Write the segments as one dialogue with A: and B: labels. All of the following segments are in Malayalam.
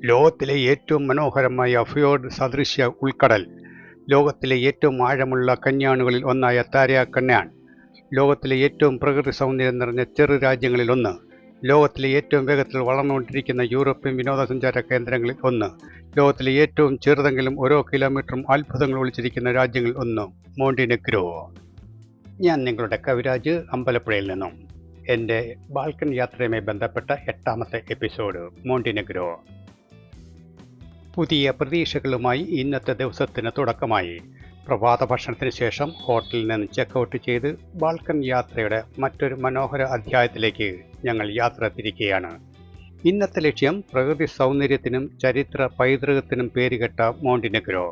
A: ലോകത്തിലെ ഏറ്റവും മനോഹരമായ ഫിയോർഡ് സദൃശ്യ ഉൾക്കടൽ, ലോകത്തിലെ ഏറ്റവും ആഴമുള്ള കന്യാണുകളിൽ ഒന്നായ താരകന്യാൻ, ലോകത്തിലെ ഏറ്റവും പ്രകൃതി സൗന്ദര്യം നിറഞ്ഞ ചെറു രാജ്യങ്ങളിൽ ഒന്ന്, ലോകത്തിലെ ഏറ്റവും വേഗത്തിൽ വളർന്നുകൊണ്ടിരിക്കുന്ന യൂറോപ്യൻ വിനോദസഞ്ചാര കേന്ദ്രങ്ങളിൽ ഒന്ന്, ലോകത്തിലെ ഏറ്റവും ചെറുതെങ്കിലും ഓരോ കിലോമീറ്ററും അത്ഭുതങ്ങൾ ഒളിച്ചിരിക്കുന്ന രാജ്യങ്ങളിൽ ഒന്ന്, മോണ്ടിനെഗ്രോ. ഞാൻ നിങ്ങളുടെ കവിരാജ്, അമ്പലപ്പുഴയിൽ നിന്നും. എൻ്റെ ബാൽക്കൺ യാത്രയുമായി ബന്ധപ്പെട്ട 8ാമത്തെ എപ്പിസോഡ്, മോണ്ടിനെഗ്രോ. പുതിയ പ്രതീക്ഷകളുമായി ഇന്നത്തെ ദിവസത്തിന് തുടക്കമായി. പ്രഭാത ഭക്ഷണത്തിന് ശേഷം ഹോട്ടലിൽ നിന്ന് ചെക്കൗട്ട് ചെയ്ത് ബാൽക്കൺ യാത്രയുടെ മറ്റൊരു മനോഹര അധ്യായത്തിലേക്ക് ഞങ്ങൾ യാത്ര തിരിക്കുകയാണ്. ഇന്നത്തെ ലക്ഷ്യം പ്രകൃതി സൗന്ദര്യത്തിനും ചരിത്ര പൈതൃകത്തിനും പേരുകെട്ട മോണ്ടിനെഗ്രോ.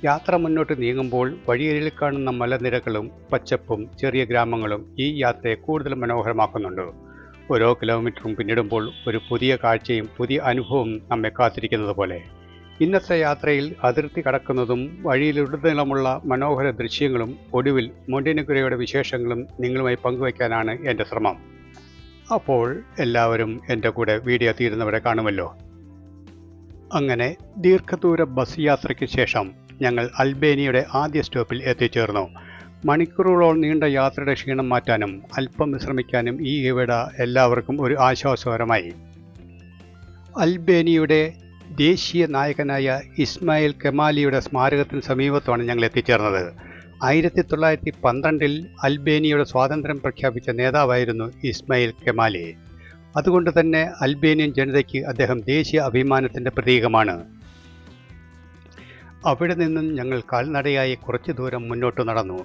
A: യാത്ര മുന്നോട്ട് നീങ്ങുമ്പോൾ വഴിയരികിൽ കാണുന്ന മലനിരകളും പച്ചപ്പും ചെറിയ ഗ്രാമങ്ങളും ഈ യാത്രയെ കൂടുതൽ മനോഹരമാക്കുന്നുണ്ട്. ഓരോ കിലോമീറ്ററും പിന്നിടുമ്പോൾ ഒരു പുതിയ കാഴ്ചയും പുതിയ അനുഭവവും നമ്മെ കാത്തിരിക്കുന്നത് പോലെ. ഇന്നത്തെ യാത്രയിൽ അതിർത്തി കടക്കുന്നതും വഴിയിലുടനീളമുള്ള മനോഹര ദൃശ്യങ്ങളും ഒടുവിൽ മോണ്ടിനെഗ്രോയുടെ വിശേഷങ്ങളും നിങ്ങളുമായി പങ്കുവയ്ക്കാനാണ് എൻ്റെ ശ്രമം. അപ്പോൾ എല്ലാവരും എൻ്റെ കൂടെ വീഡിയോ തീരുന്നവരെ കാണുമല്ലോ. അങ്ങനെ ദീർഘദൂര ബസ് യാത്രയ്ക്ക് ശേഷം ഞങ്ങൾ അൽബേനിയയുടെ ആദ്യ സ്റ്റോപ്പിൽ എത്തിച്ചേർന്നു. മണിക്കൂറുകളോളം നീണ്ട യാത്രയുടെ ക്ഷീണം മാറ്റാനും അല്പം വിശ്രമിക്കാനും ഈ ഇവിട എല്ലാവർക്കും ഒരു ആശ്വാസകരമായി. അൽബേനിയയുടെ ദേശീയ നായകനായ ഇസ്മായിൽ കെമാലിയുടെ സ്മാരകത്തിന് സമീപത്താണ് ഞങ്ങൾ എത്തിച്ചേർന്നത്. 1912 അൽബേനിയയുടെ സ്വാതന്ത്ര്യം പ്രഖ്യാപിച്ച നേതാവായിരുന്നു ഇസ്മായിൽ കെമാലി. അതുകൊണ്ട് തന്നെ അൽബേനിയൻ ജനതയ്ക്ക് അദ്ദേഹം ദേശീയ അഭിമാനത്തിൻ്റെ പ്രതീകമാണ്. അവിടെ നിന്നും ഞങ്ങൾ കാൽനടയായി കുറച്ചു ദൂരം മുന്നോട്ട് നടന്നു.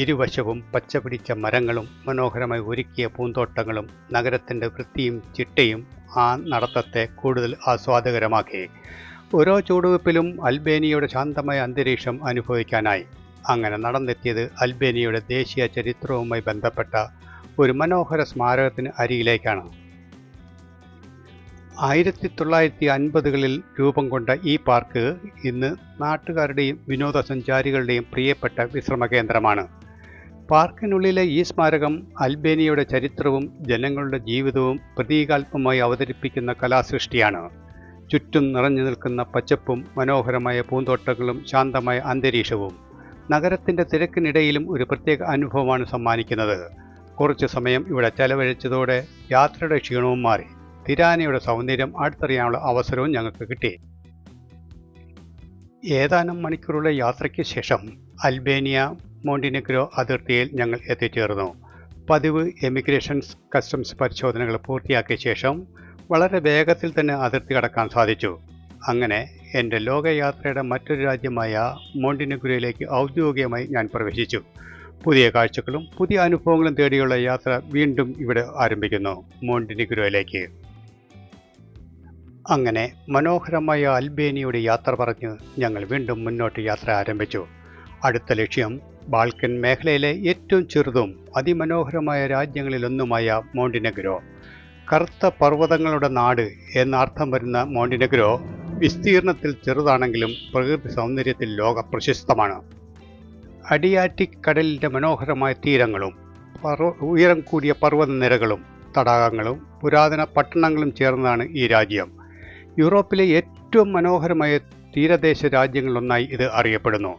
A: ഇരുവശവും പച്ച പിടിച്ച മരങ്ങളും മനോഹരമായി ഒരുക്കിയ പൂന്തോട്ടങ്ങളും നഗരത്തിൻ്റെ വൃത്തിയും ചിട്ടയും ആ നടത്തത്തെ കൂടുതൽ ആസ്വാദകരമാക്കി. ഓരോ ചുവടുവെപ്പിലും അൽബേനിയയുടെ ശാന്തമായ അന്തരീക്ഷം അനുഭവിക്കാനായി. അങ്ങനെ നടന്നെത്തിയത് അൽബേനിയയുടെ ദേശീയ ചരിത്രവുമായി ബന്ധപ്പെട്ട ഒരു മനോഹര സ്മാരകത്തിന് അരികിലേക്കാണ്. 1950കളിൽ രൂപം കൊണ്ട ഈ പാർക്ക് ഇന്ന് നാട്ടുകാരുടെയും വിനോദസഞ്ചാരികളുടെയും പ്രിയപ്പെട്ട വിശ്രമ കേന്ദ്രമാണ്. പാർക്കിനുള്ളിലെ ഈ സ്മാരകം അൽബേനിയയുടെ ചരിത്രവും ജനങ്ങളുടെ ജീവിതവും പ്രതീകാത്മകമായി അവതരിപ്പിക്കുന്ന കലാസൃഷ്ടിയാണ്. ചുറ്റും നിറഞ്ഞു നിൽക്കുന്ന പച്ചപ്പും മനോഹരമായ പൂന്തോട്ടങ്ങളും ശാന്തമായ അന്തരീക്ഷവും നഗരത്തിൻ്റെ തിരക്കിനിടയിലും ഒരു പ്രത്യേക അനുഭവമാണ് സമ്മാനിക്കുന്നത്. കുറച്ചു സമയം ഇവിടെ ചെലവഴിച്ചതോടെ യാത്രയുടെ ക്ഷീണവും മാറി. തിരാനയുടെ സൗന്ദര്യം അടുത്തറിയാനുള്ള അവസരവും ഞങ്ങൾക്ക് കിട്ടി. ഏതാനും മണിക്കൂറുകളുടെ യാത്രയ്ക്ക് ശേഷം അൽബേനിയ മോണ്ടിനെഗ്രോ അതിർത്തിയിൽ ഞങ്ങൾ എത്തിച്ചേർന്നു. പതിവ് എമിഗ്രേഷൻസ് കസ്റ്റംസ് പരിശോധനകൾ പൂർത്തിയാക്കിയ ശേഷം വളരെ വേഗത്തിൽ തന്നെ അതിർത്തി കടക്കാൻ സാധിച്ചു. അങ്ങനെ എൻ്റെ ലോകയാത്രയുടെ മറ്റൊരു രാജ്യമായ മോണ്ടിനെഗ്രോയിലേക്ക് ഔദ്യോഗികമായി ഞാൻ പ്രവേശിച്ചു. പുതിയ കാഴ്ചകളും പുതിയ അനുഭവങ്ങളും തേടിയുള്ള യാത്ര വീണ്ടും ഇവിടെ ആരംഭിക്കുന്നു, മോണ്ടിനെഗ്രോയിലേക്ക്. അങ്ങനെ മനോഹരമായ അൽബേനിയയുടെ യാത്ര പറഞ്ഞ് ഞങ്ങൾ വീണ്ടും മുന്നോട്ട് യാത്ര ആരംഭിച്ചു. അടുത്ത ലക്ഷ്യം ബാൽക്കൻ മേഖലയിലെ ഏറ്റവും ചെറുതും അതിമനോഹരമായ രാജ്യങ്ങളിലൊന്നുമായ മോണ്ടിനെഗ്രോ. കറുത്ത പർവ്വതങ്ങളുടെ നാട് എന്നർത്ഥം വരുന്ന മോണ്ടിനെഗ്രോ വിസ്തീർണത്തിൽ ചെറുതാണെങ്കിലും പ്രകൃതി സൗന്ദര്യത്തിൽ ലോക പ്രശസ്തമാണ്. അഡിയാറ്റിക് കടലിൻ്റെ മനോഹരമായ തീരങ്ങളും ഉയരം കൂടിയ പർവ്വത നിരകളും തടാകങ്ങളും പുരാതന പട്ടണങ്ങളും ചേർന്നതാണ് ഈ രാജ്യം. യൂറോപ്പിലെ ഏറ്റവും മനോഹരമായ തീരദേശ രാജ്യങ്ങളിലൊന്നായി ഇത് അറിയപ്പെടുന്നു.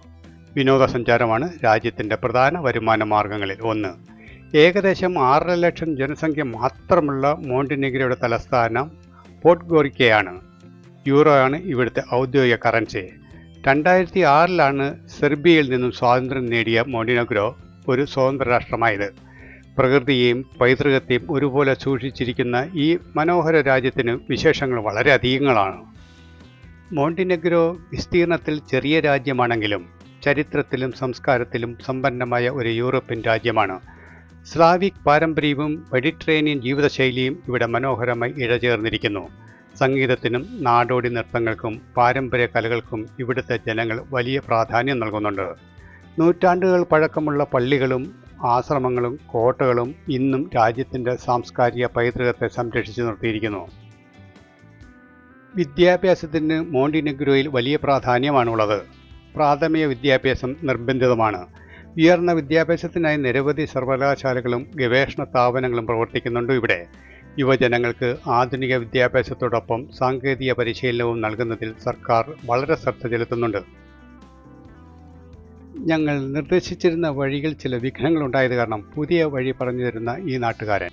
A: വിനോദസഞ്ചാരമാണ് രാജ്യത്തിൻ്റെ പ്രധാന വരുമാന മാർഗങ്ങളിൽ ഒന്ന്. ഏകദേശം 6.5 ലക്ഷം ജനസംഖ്യ മാത്രമുള്ള മോണ്ടിനെഗ്രോയുടെ തലസ്ഥാനം പോഡ്ഗോറിക്കയാണ്. യൂറോ ആണ് ഇവിടുത്തെ ഔദ്യോഗിക കറൻസി. 2006 സെർബിയയിൽ നിന്നും സ്വാതന്ത്ര്യം നേടിയ മോണ്ടിനെഗ്രോ ഒരു സ്വതന്ത്ര രാഷ്ട്രമായത്. പ്രകൃതിയെയും പൈതൃകത്തെയും ഒരുപോലെ സൂക്ഷിച്ചിരിക്കുന്ന ഈ മനോഹര രാജ്യത്തിന് വിശേഷങ്ങൾ വളരെ അധികങ്ങളാണ്. മോണ്ടിനെഗ്രോ വിസ്തീർണത്തിൽ ചെറിയ രാജ്യമാണെങ്കിലും ചരിത്രത്തിലും സംസ്കാരത്തിലും സമ്പന്നമായ ഒരു യൂറോപ്യൻ രാജ്യമാണ്. സ്ലാവിക് പാരമ്പര്യവും മെഡിറ്ററേനിയൻ ജീവിതശൈലിയും ഇവിടെ മനോഹരമായി ഇഴചേർന്നിരിക്കുന്നു. സംഗീതത്തിനും നാടോടി നൃത്തങ്ങൾക്കും പാരമ്പര്യ കലകൾക്കും ഇവിടുത്തെ ജനങ്ങൾ വലിയ പ്രാധാന്യം നൽകുന്നുണ്ട്. നൂറ്റാണ്ടുകൾ പഴക്കമുള്ള പള്ളികളും ആശ്രമങ്ങളും കോട്ടകളും ഇന്നും രാജ്യത്തിൻ്റെ സാംസ്കാരിക പൈതൃകത്തെ സംരക്ഷിച്ചു നിർത്തിയിരിക്കുന്നു. വിദ്യാഭ്യാസത്തിന് മോണ്ടിനെഗ്രോയിൽ വലിയ പ്രാധാന്യമാണുള്ളത്. പ്രാഥമിക വിദ്യാഭ്യാസം നിർബന്ധിതമാണ്. ഉയർന്ന വിദ്യാഭ്യാസത്തിനായി നിരവധി സർവകലാശാലകളും ഗവേഷണ സ്ഥാപനങ്ങളും പ്രവർത്തിക്കുന്നുണ്ട് ഇവിടെ. യുവജനങ്ങൾക്ക് ആധുനിക വിദ്യാഭ്യാസത്തോടൊപ്പം സാങ്കേതിക പരിശീലനവും നൽകുന്നതിൽ സർക്കാർ വളരെ ശ്രദ്ധ ചെലുത്തുന്നുണ്ട്. ഞങ്ങൾ നിർദ്ദേശിച്ചിരുന്ന വഴിയിൽ ചില വിഘ്നങ്ങളുണ്ടായത് കാരണം പുതിയ വഴി പറഞ്ഞു തരുന്ന ഈ നാട്ടുകാരൻ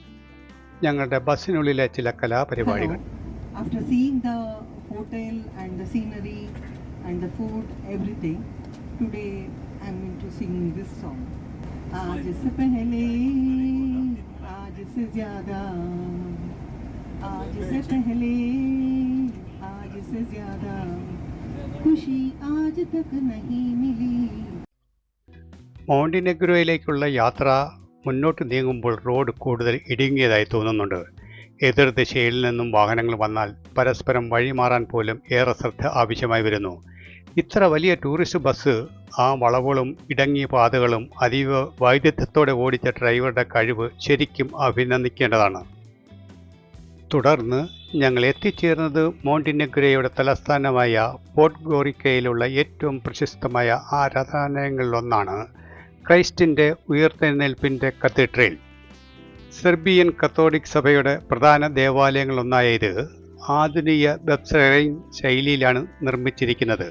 A: ഞങ്ങളുടെ ബസ്സിനുള്ളിലെ ചില കലാപരിപാടികൾ.
B: After seeing the hotel and the scenery and the food, everything, today I'm into singing this song. आज से पहले, आज से ज़्यादा, आज से पहले, आज से ज़्यादा, खुशी आज तक नहीं मिली.
A: മോണ്ടിനെഗ്രോയിലേക്കുള്ള യാത്ര മുന്നോട്ട് നീങ്ങുമ്പോൾ റോഡ് കൂടുതൽ ഇടുങ്ങിയതായി തോന്നുന്നുണ്ട്. എതിർദിശയിൽ നിന്നും വാഹനങ്ങൾ വന്നാൽ പരസ്പരം വഴിമാറാൻ പോലും ഏറെ ശ്രദ്ധ ആവശ്യമായി വരുന്നു. ഇത്ര വലിയ ടൂറിസ്റ്റ് ബസ് ആ വളവുകളും ഇടങ്ങിയ പാതകളും അതീവ വൈദഗ്ധ്യത്തോടെ ഓടിച്ച ഡ്രൈവറുടെ കഴിവ് ശരിക്കും അഭിനന്ദിക്കേണ്ടതാണ്. തുടർന്ന് ഞങ്ങൾ എത്തിച്ചേർന്നത് മോണ്ടിനെഗ്രോയുടെ തലസ്ഥാനമായ പോഡ്ഗോറിക്കയിലുള്ള ഏറ്റവും പ്രശസ്തമായ ആരാധനാലയങ്ങളിലൊന്നാണ് ക്രൈസ്റ്റിൻ്റെ ഉയർത്തെഴുന്നേൽപ്പിൻ്റെ കത്തീഡ്രൽ. സെർബിയൻ കത്തോലിക് സഭയുടെ പ്രധാന ദേവാലയങ്ങളൊന്നായ ഇത് ആധുനിക ബെത്സറൈൻ ശൈലിയിലാണ് നിർമ്മിച്ചിരിക്കുന്നത്.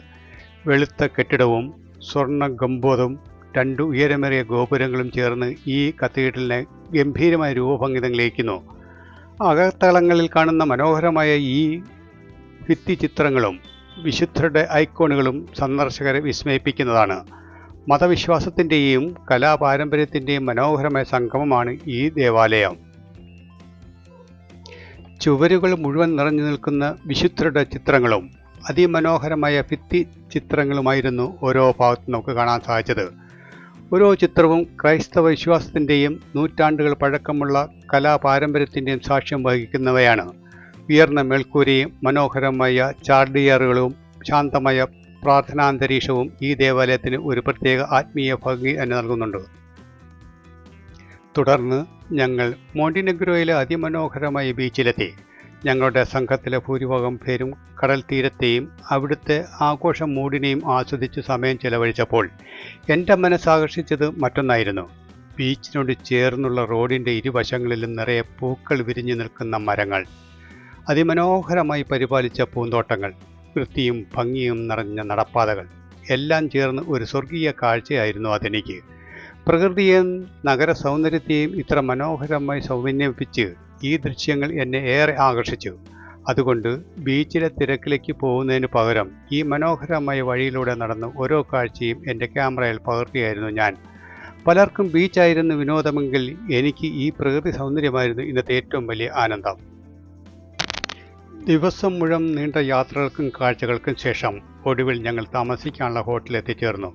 A: വെളുത്ത കെട്ടിടവും സ്വർണ്ണ ഗംബോധവും രണ്ട് ഉയരമേറിയ ഗോപുരങ്ങളും ചേർന്ന് ഈ കത്തീഡ്രലിനെ ഗംഭീരമായ രൂപഭംഗി നൽകിയിരിക്കുന്നു. അകത്തളങ്ങളിൽ കാണുന്ന മനോഹരമായ ഈ ഭിത്തിചിത്രങ്ങളും വിശുദ്ധരുടെ ഐക്കോണുകളും സന്ദർശകരെ വിസ്മയിപ്പിക്കുന്നതാണ്. മതവിശ്വാസത്തിൻ്റെയും കലാപാരമ്പര്യത്തിൻ്റെയും മനോഹരമായ സംഗമമാണ് ഈ ദേവാലയം. ചുവരുകൾ മുഴുവൻ നിറഞ്ഞു നിൽക്കുന്ന വിശുദ്ധരുടെ ചിത്രങ്ങളും അതിമനോഹരമായ ഭിത്തി ചിത്രങ്ങളുമായിരുന്നു ഓരോ ഭാഗത്തും നമുക്ക് കാണാൻ സാധിച്ചത്. ഓരോ ചിത്രവും ക്രൈസ്തവ വിശ്വാസത്തിൻ്റെയും നൂറ്റാണ്ടുകൾ പഴക്കമുള്ള കലാപാരമ്പര്യത്തിൻ്റെയും സാക്ഷ്യം വഹിക്കുന്നവയാണ്. ഉയർന്ന മേൽക്കൂരയും മനോഹരമായ ചാർഡിയറുകളും ശാന്തമായ പ്രാർത്ഥനാന്തരീക്ഷവും ഈ ദേവാലയത്തിന് ഒരു പ്രത്യേക ആത്മീയ ഭംഗി തന്നെ നൽകുന്നുണ്ട്. തുടർന്ന് ഞങ്ങൾ മോണ്ടിനെഗ്രോയിലെ അതിമനോഹരമായ ബീച്ചിലെത്തി. ഞങ്ങളുടെ സംഘത്തിലെ ഭൂരിഭാഗം പേരും കടൽ തീരത്തെയും അവിടുത്തെ ആഘോഷ മൂഡിനെയും ആസ്വദിച്ച് സമയം ചെലവഴിച്ചപ്പോൾ എൻ്റെ മനസ്സാകർഷിച്ചത് മറ്റൊന്നായിരുന്നു. ബീച്ചിനോട് ചേർന്നുള്ള റോഡിൻ്റെ ഇരുവശങ്ങളിലും നിറയെ പൂക്കൾ വിരിഞ്ഞു നിൽക്കുന്ന മരങ്ങൾ, അതിമനോഹരമായി പരിപാലിച്ച പൂന്തോട്ടങ്ങൾ, വൃത്തിയും ഭംഗിയും നിറഞ്ഞ നടപ്പാതകൾ എല്ലാം ചേർന്ന് ഒരു സ്വർഗീയ കാഴ്ചയായിരുന്നു അതെനിക്ക്. പ്രകൃതിയെയും നഗര സൗന്ദര്യത്തെയും ഇത്ര മനോഹരമായി സമന്വയിപ്പിച്ച് ഈ ദൃശ്യങ്ങൾ എന്നെ ഏറെ ആകർഷിച്ചു. അതുകൊണ്ട് ബീച്ചിലെ തിരക്കിലേക്ക് പോകുന്നതിന് പകരം ഈ മനോഹരമായ വഴിയിലൂടെ നടന്ന് ഓരോ കാഴ്ചയും എൻ്റെ ക്യാമറയിൽ പകർത്തുകയായിരുന്നു ഞാൻ. പലർക്കും ബീച്ചായിരുന്നു വിനോദമെങ്കിൽ എനിക്ക് ഈ പ്രകൃതി സൗന്ദര്യമായിരുന്നു ഇന്നത്തെ ഏറ്റവും വലിയ ആനന്ദം. ദിവസം മുഴുവൻ നീണ്ട യാത്രകൾക്കും കാഴ്ചകൾക്കും ശേഷം ഒടുവിൽ ഞങ്ങൾ താമസിക്കാനുള്ള ഹോട്ടലിൽ എത്തിച്ചേർന്നു.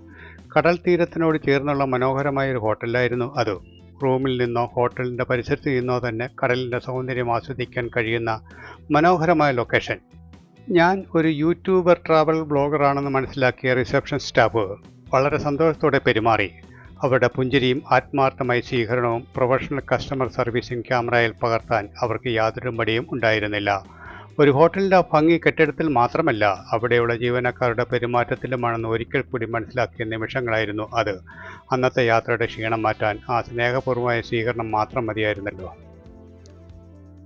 A: കടൽ തീരത്തിനോട് ചേർന്നുള്ള മനോഹരമായ ഒരു ഹോട്ടലായിരുന്നു അത്. റൂമിൽ നിന്നോ ഹോട്ടലിൻ്റെ പരിസരത്ത് നിന്നോ തന്നെ കടലിൻ്റെ സൗന്ദര്യം ആസ്വദിക്കാൻ കഴിയുന്ന മനോഹരമായ ലൊക്കേഷൻ. ഞാൻ ഒരു യൂട്യൂബർ ട്രാവൽ ബ്ലോഗറാണെന്ന് മനസ്സിലാക്കിയ റിസപ്ഷൻ സ്റ്റാഫ് വളരെ സന്തോഷത്തോടെ പെരുമാറി. അവരുടെ പുഞ്ചിരിയും ആത്മാർത്ഥമായ സ്വീകരണവും പ്രൊഫഷണൽ കസ്റ്റമർ സർവീസിംഗ് ക്യാമറയിൽ പകർത്താൻ അവർക്ക് യാതൊരു മടിയും ഉണ്ടായിരുന്നില്ല. ഒരു ഹോട്ടലിൻ്റെ ഭംഗി കെട്ടിടത്തിൽ മാത്രമല്ല, അവിടെയുള്ള ജീവനക്കാരുടെ പെരുമാറ്റത്തിലുമാണെന്ന് ഒരിക്കൽ കൂടി മനസ്സിലാക്കിയ നിമിഷങ്ങളായിരുന്നു അത്. അന്നത്തെ യാത്രയുടെ ക്ഷീണം മാറ്റാൻ ആ സ്നേഹപൂർവമായ സ്വീകരണം മാത്രം മതിയായിരുന്നല്ലോ.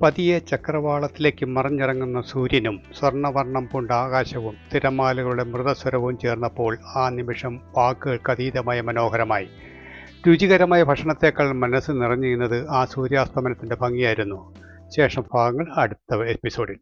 A: പതിയെ ചക്രവാളത്തിലേക്ക് മറിഞ്ഞിറങ്ങുന്ന സൂര്യനും സ്വർണ്ണവർണ്ണം പൂണ്ട ആകാശവും തിരമാലകളുടെ മൃതസ്വരവും ചേർന്നപ്പോൾ ആ നിമിഷം വാക്കുകൾക്ക് അതീതമായ മനോഹരമായി. രുചികരമായ ഭക്ഷണത്തേക്കാൾ മനസ്സ് നിറഞ്ഞിരുന്നത് ആ സൂര്യാസ്തമനത്തിൻ്റെ ഭംഗിയായിരുന്നു. ശേഷം ഭാഗങ്ങൾ അടുത്ത എപ്പിസോഡിൽ.